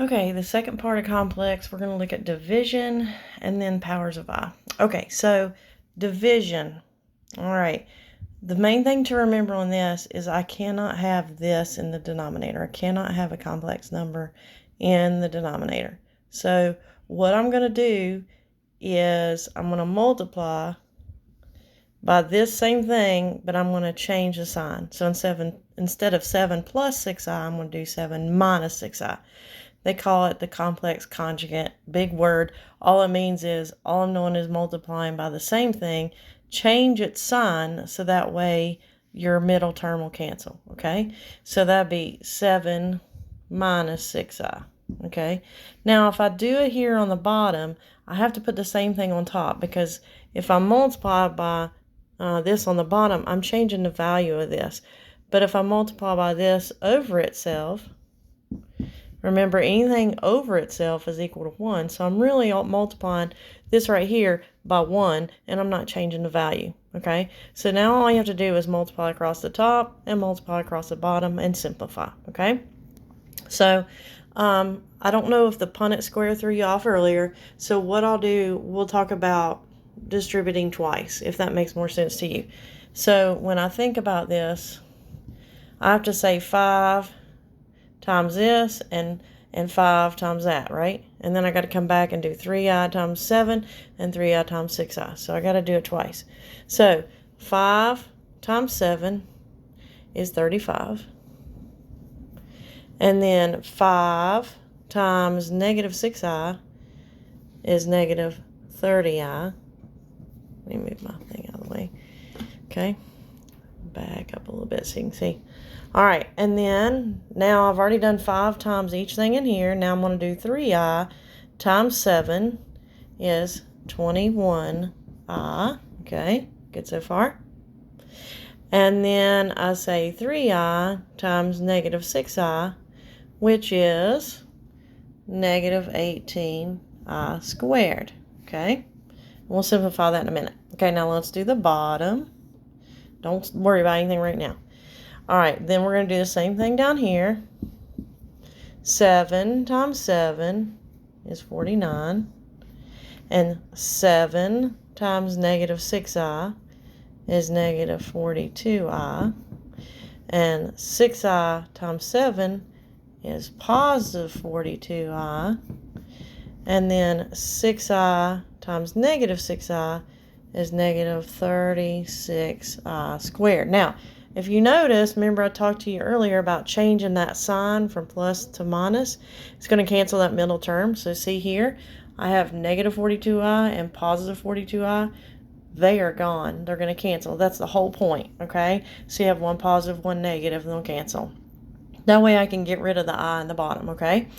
Okay, the second part of complex, we're going to look at division and then powers of I. Okay, so division. All right. The main thing to remember on this is I cannot have this in the denominator. I cannot have a complex number in the denominator. So what I'm going to do is I'm going to multiply by this same thing, but I'm going to change the sign. So instead of 7 plus 6i, I'm going to do 7 minus 6i. They call it the complex conjugate. Big word. All it means is all I'm doing is multiplying by the same thing, change its sign so that way your middle term will cancel, okay? So that'd be 7 minus 6i, okay? Now, if I do it here on the bottom, I have to put the same thing on top because if I multiply by this on the bottom, I'm changing the value of this. But if I multiply by this over itself, remember, anything over itself is equal to 1. So I'm really multiplying this right here by 1, and I'm not changing the value. Okay? So now all you have to do is multiply across the top and multiply across the bottom and simplify. Okay? So I don't know if the Punnett square threw you off earlier. So what I'll do, we'll talk about distributing twice, if that makes more sense to you. So when I think about this, I have to say 5 times this and 5 times that, right? And then I got to come back and do 3i times 7 and 3i times 6i. So I got to do it twice. So 5 times 7 is 35. And then 5 times negative 6i is negative 30i. Let me move my thing out of the way. Okay. Back up a little bit so you can see. All right, and then now I've already done 5 times each thing in here. Now I'm going to do 3i times 7 is 21i. Okay, good so far. And then I say 3i times negative 6i, which is negative 18i squared. Okay, we'll simplify that in a minute. Okay, now let's do the bottom. Don't worry about anything right now. All right, then we're going to do the same thing down here. 7 times 7 is 49. And 7 times negative 6i is negative 42i. And 6i times 7 is positive 42i. And then 6i times negative 6i is negative 36i squared. Now, if you notice, remember I talked to you earlier about changing that sign from plus to minus. It's going to cancel that middle term. So see here, I have negative 42i and positive 42i. They are gone. They're going to cancel. That's the whole point, okay? So you have one positive, one negative, and they'll cancel. That way I can get rid of the I in the bottom, okay?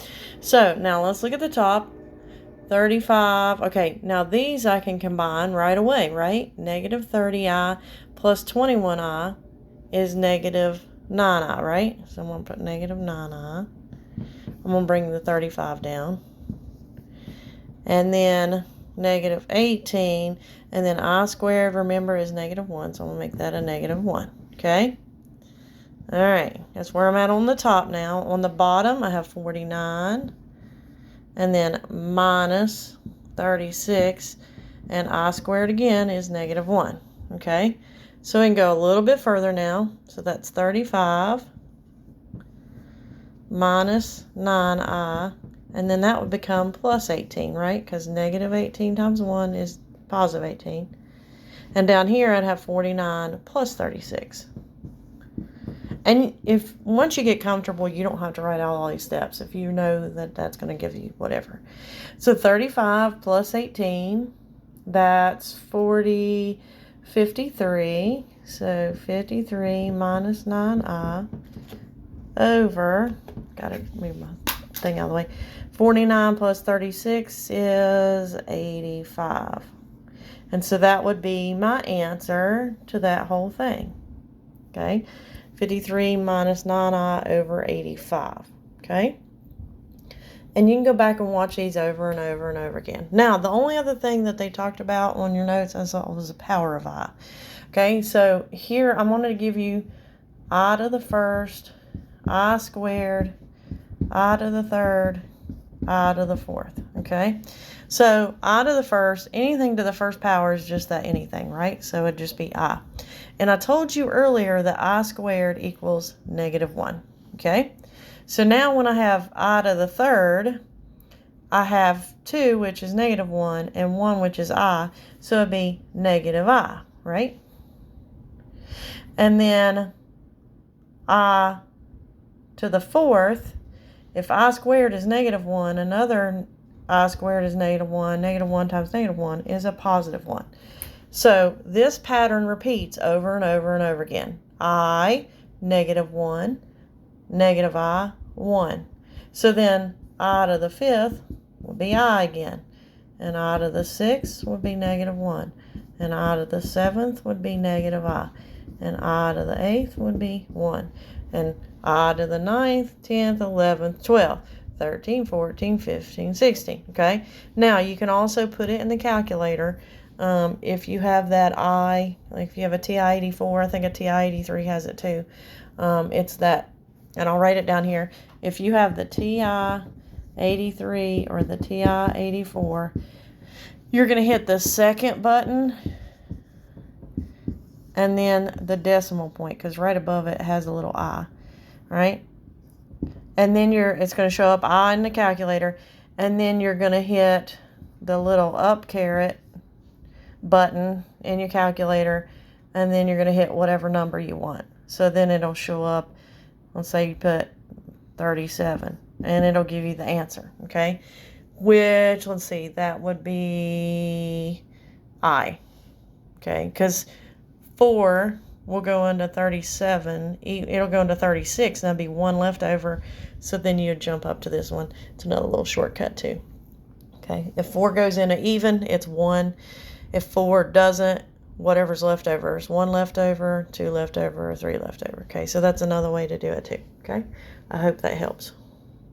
So now let's look at the top. 35. Okay, now these I can combine right away, right? Negative 30i plus 21i is negative 9i, right? So I'm going to put negative 9i. I'm going to bring the 35 down. And then negative 18. And then I squared, remember, is negative 1. So I'm going to make that a negative 1. Okay? All right. That's where I'm at on the top now. On the bottom, I have 49. And then minus 36. And I squared again is negative 1. Okay? So we can go a little bit further now. So that's 35 minus 9i. And then that would become plus 18, right? Because negative 18 times 1 is positive 18. And down here I'd have 49 plus 36. And if once you get comfortable, you don't have to write out all these steps if you know that that's going to give you whatever. So 35 plus 18, that's 53. So 53 minus 9i over, got to move my thing out of the way. 49 plus 36 is 85. And so that would be my answer to that whole thing. Okay? 53 minus 9i over 85. Okay? And you can go back and watch these over and over and over again. Now, the only other thing that they talked about on your notes I saw was the power of I. Okay, so here I'm going to give you I to the first, I squared, I to the third, I to the fourth, okay? So I to the first, anything to the first power is just that anything, right? So it'd just be I. And I told you earlier that I squared equals -1, okay? So now when I have I to the third, I have 2, which is -1, and 1, which is I, so it'd be -I, right? And then I to the fourth, if I squared is -1, another I squared is -1. -1 times -1 is a +1. So this pattern repeats over and over and over again. I, -1, -I, 1. So then I to the fifth would be I again. And I to the sixth would be -1. And I to the seventh would be -I. And I to the eighth would be 1. And I to the 9th, 10th, 11th, 12th, 13, 14, 15, 16. Okay? Now, you can also put it in the calculator. If you have that I, like if you have a TI-84, I think a TI-83 has it too. It's that, and I'll write it down here. If you have the TI-83 or the TI-84, you're going to hit the second button and then the decimal point, because right above it has a little I, right? And then it's going to show up I in the calculator, and then you're going to hit the little up caret button in your calculator, and then you're going to hit whatever number you want. So then it'll show up, let's say you put 37, and it'll give you the answer, okay? Which, let's see, that would be I, okay? Because 4 will go into 37. It'll go into 36, and that'll be 1 left over. So then you jump up to this one. It's another little shortcut too. Okay, if 4 goes into even, it's 1. If 4 doesn't, whatever's left over is 1 left over, 2 left over, or 3 left over. Okay, so that's another way to do it too. Okay, I hope that helps.